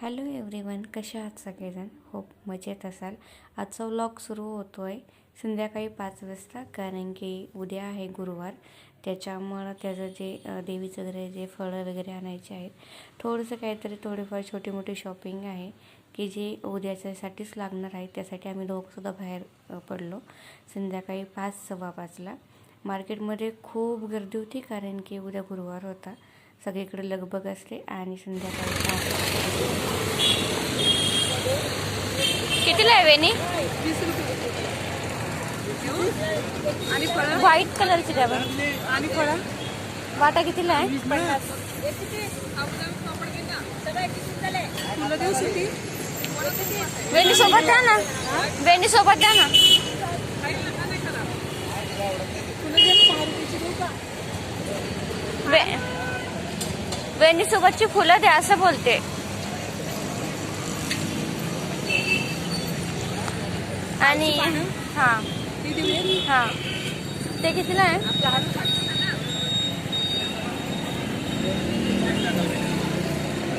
Hello everyone, कशा आहात सगळेजण? होप मजेत असाल. आजचा व्लॉग सुरू होतो आहे संध्याकाळी 5 वाजता, कारण की उद्या आहे गुरुवार. त्याच्यामुळं त्याचं जे देवीचं वगैरे जे फळं वगैरे आणायचे आहेत, थोडंसं काहीतरी थोडीफार छोटी मोठी शॉपिंग आहे की जे उद्याच्यासाठीच लागणार आहे. त्यासाठी आम्ही दोघंसुद्धा बाहेर पडलो संध्याकाळी 5:15ला. मार्केटमध्ये खूप गर्दी होती, कारण की उद्या गुरुवार होता. सगळीकडे लगबग असते आणि संध्याकाळी कितीला आहे वेणी? आणि फळं व्हाईट कलरची द्या बरं. आणि फळं वाटा कितीला आहे? 50. तुला देऊ सुट्टी? वेणी सोबत द्या ना, वेणी सोबत द्या ना. तुला दे 6 रुपयाची देऊ का? वेणी सोबतची फुलं द्या असं बोलते. आणि हां ती देऊया. हां, ते कितीला आहे?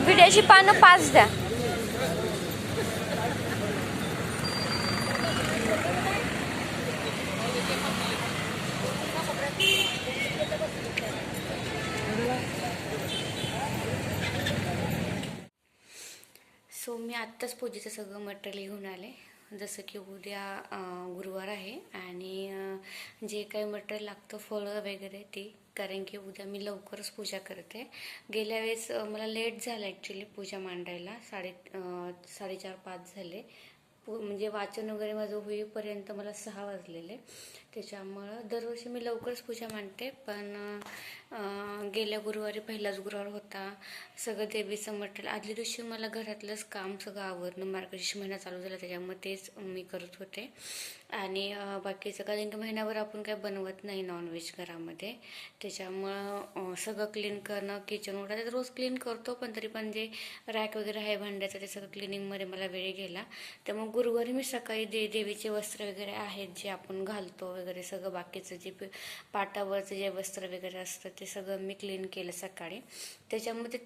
विड्याची पानं 5 द्या. सो मी आत्ताच पूजेचं सगळं मटेरियल घेऊन आले. जसं की उद्या गुरुवार आहे आणि जे काही मटेरियल लागतं फळं वगैरे ती, कारण की उद्या मी लवकरच पूजा करते. गेल्या वेळेस मला लेट झालं ॲक्च्युली पूजा मांडायला. 4:30-5 झाले. म्हणजे वाचन वगैरे माझं होईपर्यंत मला 6 वाजलेले. त्याच्यामुळं दरवर्षी मी लवकरच पूजा मांडते, पण गेल्या गुरुवारी पहिलाच गुरुवार होता. सगळं देवीचं मटेरियल आदल्या दिवशी मला घरातलंच काम सगळं आवरणं, मार्गशीर्ष महिना चालू झाला त्याच्यामुळे तेच मी करत होते. आणि बाकीचं कारण की महिनाभर आपण काय बनवत नाही नॉनव्हेज घरामध्ये, त्याच्यामुळं सगळं क्लीन करणं, किचन वगैरे तर रोज क्लीन करतो, पण तरी पण जे रॅक वगैरे आहे भांड्याचं ते सगळं क्लिनिंगमध्ये मला वेळ गेला. त्यामुळे गुरुवारी मी सकाळी देवीचे वस्त्र वगैरे आहेत जे आपण घालतो वगैरे सगळं, बाकीचं जे पाटावरचं जे वस्त्र वगैरे असतं ते सगळं मी क्लीन केलं सकाळी. त्याच्यामध्ये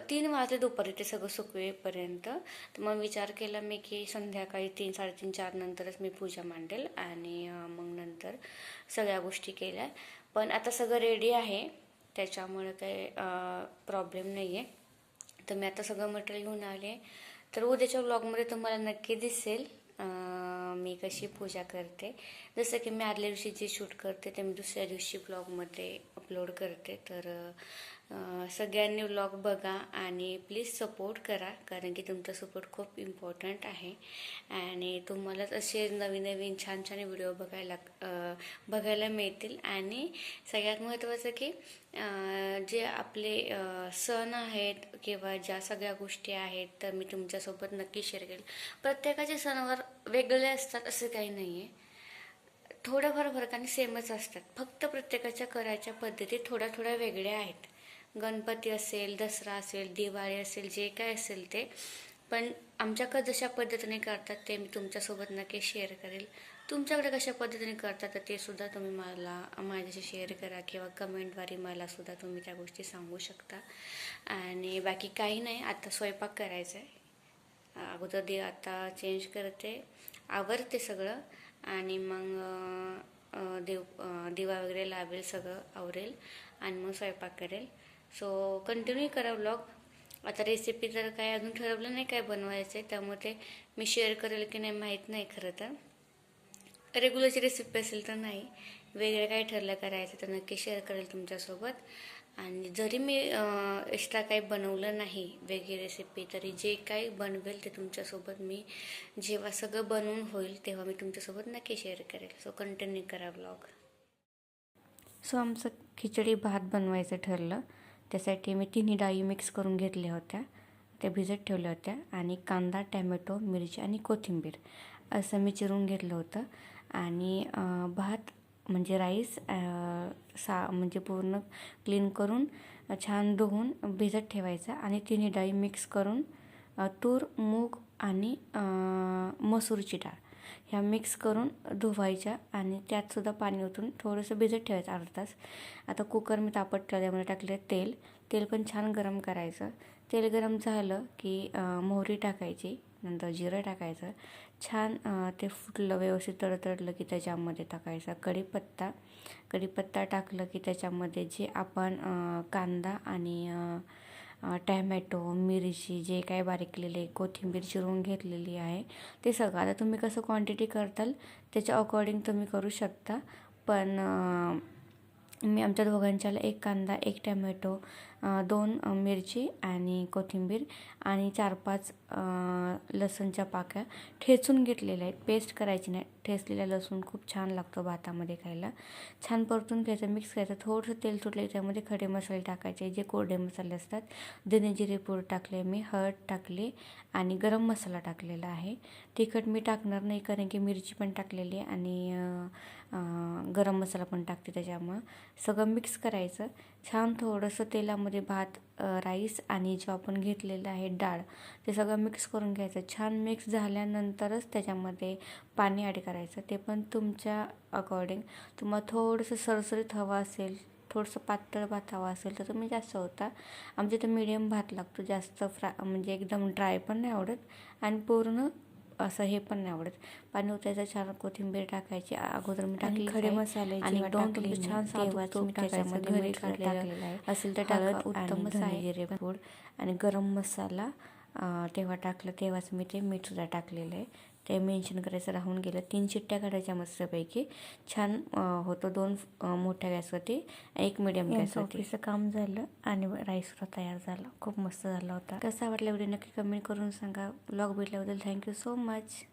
3 वाजले दुपारी ते सगळं सुकवेपर्यंत. तर मग विचार केला मी की संध्याकाळी 3-3:30-4 नंतरच मी पूजा मांडेल, आणि मग नंतर सगळ्या गोष्टी केल्या. पण आता सगळं रेडी आहे, त्याच्यामुळे काही प्रॉब्लेम नाही आहे. तर मी आता सगळं मटेरियल घेऊन आले. तर उद्याच्या व्लॉगमध्ये तुम्हाला नक्की दिसेल मी कशी पूजा करते. जसं की मी आदल्या दिवशी जे शूट करते ते मी दुसऱ्या दिवशी ब्लॉगमध्ये अपलोड करते. तर सगळ्यांनी व्लॉग बघा आणि प्लीज सपोर्ट करा, कारण की तुमचा सपोर्ट खूप इम्पॉर्टंट आहे. आणि तुम्हालाच असे नवीन नवीन छान छान व्हिडिओ बघायला मिळतील. आणि सगळ्यात महत्त्वाचं की जे आपले सण आहेत किंवा ज्या सगळ्या गोष्टी आहेत, तर मी तुमच्यासोबत नक्की शेअर करेल. प्रत्येकाचे सणवार वेगळे असतात असं काही नाही आहे, थोड्याफार फरकाने सेमच असतात, फक्त प्रत्येकाच्या करायच्या पद्धती थोड्या थोड्या वेगळ्या आहेत. गणपती असेल, दसरा असेल, दिवाळी असेल, जे काय असेल ते, पण आमच्याकडे जशा पद्धतीने करतात ते मी तुमच्यासोबत नक्की शेअर करेल. तुमच्याकडे कशा पद्धतीने करतात तर ते सुद्धा तुम्ही मला माझ्याशी शेअर करा, किंवा कमेंटद्वारे मला सुद्धा तुम्ही त्या गोष्टी सांगू शकता. आणि बाकी काही नाही, आता स्वयंपाक करायचा आहे. अगोदर आता चेंज करते, आवरते सगळं, आणि मग दिवा वगैरे लावेल, सगळं आवरेल आणि मग स्वयंपाक करेल. सो कंटिन्यू करा व्लॉग. आता रेसिपी तर काय अजून ठरवलं नाही काय बनवायचं आहे, त्यामुळे ते मी शेअर करेल की नाही माहीत नाही. खरं तर रेग्युलरची रेसिपी असेल तर नाही, वेगळं काय ठरलं करायचं तर नक्की शेअर करेल तुमच्यासोबत. आणि जरी मी एक्स्ट्रा काही बनवलं नाही वेगळी रेसिपी, तरी जे काही बनवेल ते तुमच्यासोबत मी जेव्हा सगळं बनवून होईल तेव्हा मी तुमच्यासोबत नक्की शेअर करेल. सो कंटिन्यू करा व्लॉग. सो आमचं खिचडी भात बनवायचं ठरलं. त्यासाठी मी 3 डाळी मिक्स करून घेतल्या होत्या, त्या भिजत ठेवल्या होत्या. आणि कांदा, टॅमॅटो, मिरची आणि कोथिंबीर असं मी चिरून घेतलं होतं. आणि भात म्हणजे राईस म्हणजे पूर्ण क्लीन करून छान धुवून भिजत ठेवायचा. आणि 3 डाळी मिक्स करून तूर, मूग आणि मसूरची डाळ ह्या मिक्स करून धुवायच्या, आणि त्यातसुद्धा पाणी ओतून थोडंसं भिजत ठेवायचं अर्धा तास. आता कुकर मी तापत ठेवल्यामुळे टाकले तेल पण छान गरम करायचं. तेल गरम झालं की मोहरी टाकायची, नंतर जिरं टाकायचं. छान ते फुटलं व्यवस्थित तडतडलं की त्याच्यामध्ये टाकायचा कढीपत्ता टाकलं की त्याच्यामध्ये जे आपण कांदा आणि टॅमॅटो, मिरची, जे काय बारीक केलेले, कोथिंबीर चिरून घेतलेली आहे ते सगळं. आता तुम्ही कसं क्वांटिटी करताल त्याच्या अकॉर्डिंग तुम्ही करू शकता. पण मी आमच्या दोघांच्याला 1 कांदा, 1 टॅमॅटो, 2 मिरची आणि कोथिंबीर आणि 4-5 लसूणच्या पाकळ्या ठेचून घेतलेल्या आहेत. पेस्ट करायची नाही, ठेचलेला लसूण खूप छान लागतो भातामध्ये खायला. छान परतून घ्यायचं, मिक्स करायचं. थोडंसं तेल सुटलं त्यामध्ये खडे मसाले टाकायचे, जे कोरडे मसाले असतात. धने जिरे पूड टाकले मी, हळद टाकली आणि गरम मसाला टाकलेला आहे. तिखट मी टाकणार नाही कारण की मिरची पण टाकलेली आणि गरम मसाला पण टाकते, त्याच्यामुळं सगळं मिक्स करायचं. छान थोडंसं तेलामध्ये भात, राईस आणि जो आपण घेतलेलं आहे डाळ, ते सगळं मिक्स करून घ्यायचं. छान मिक्स झाल्यानंतरच त्याच्यामध्ये पाणी ॲड करायचं. ते पण तुमच्या अकॉर्डिंग. तुम्हाला थोडंसं सरसरीत हवं असेल, थोडंसं पातळ भात हवा असेल तर तुम्ही जास्त होता. आमच्या इथं मीडियम भात लागतो, जास्त म्हणजे एकदम ड्राय पण नाही आवडत आणि पूर्ण असं हे पण नाही आवडत. पाणी ओतायचं, छान कोथिंबीर टाकायची, अगोदर मी टाकली खडे मसाले आणि 2 तुकडे छान तूप टाकायचं. घरी टाकलेलं आहे असेल तर टाका, उत्तमच आहे. जिरे पूड आणि गरम मसाला तेव्हा टाकलं, तेव्हाच मी ते मीठ सुद्धा टाकलेलं आहे. ते मेन्शन करायचं राहून गेलं. 3 शिट्ट्या काढायच्या मस्तपैकी. छान होतं. 2 मोठ्या गॅसवरती, 1 मिडियम गॅसवरती. ऑफिसचं काम झालं आणि राईस सुद्धा तयार झाला. खूप मस्त झाला होता. कसा वाटला व्हिडिओ नक्की कमेंट करून सांगा. व्लॉग भेटल्याबद्दल थँक्यू सो मच.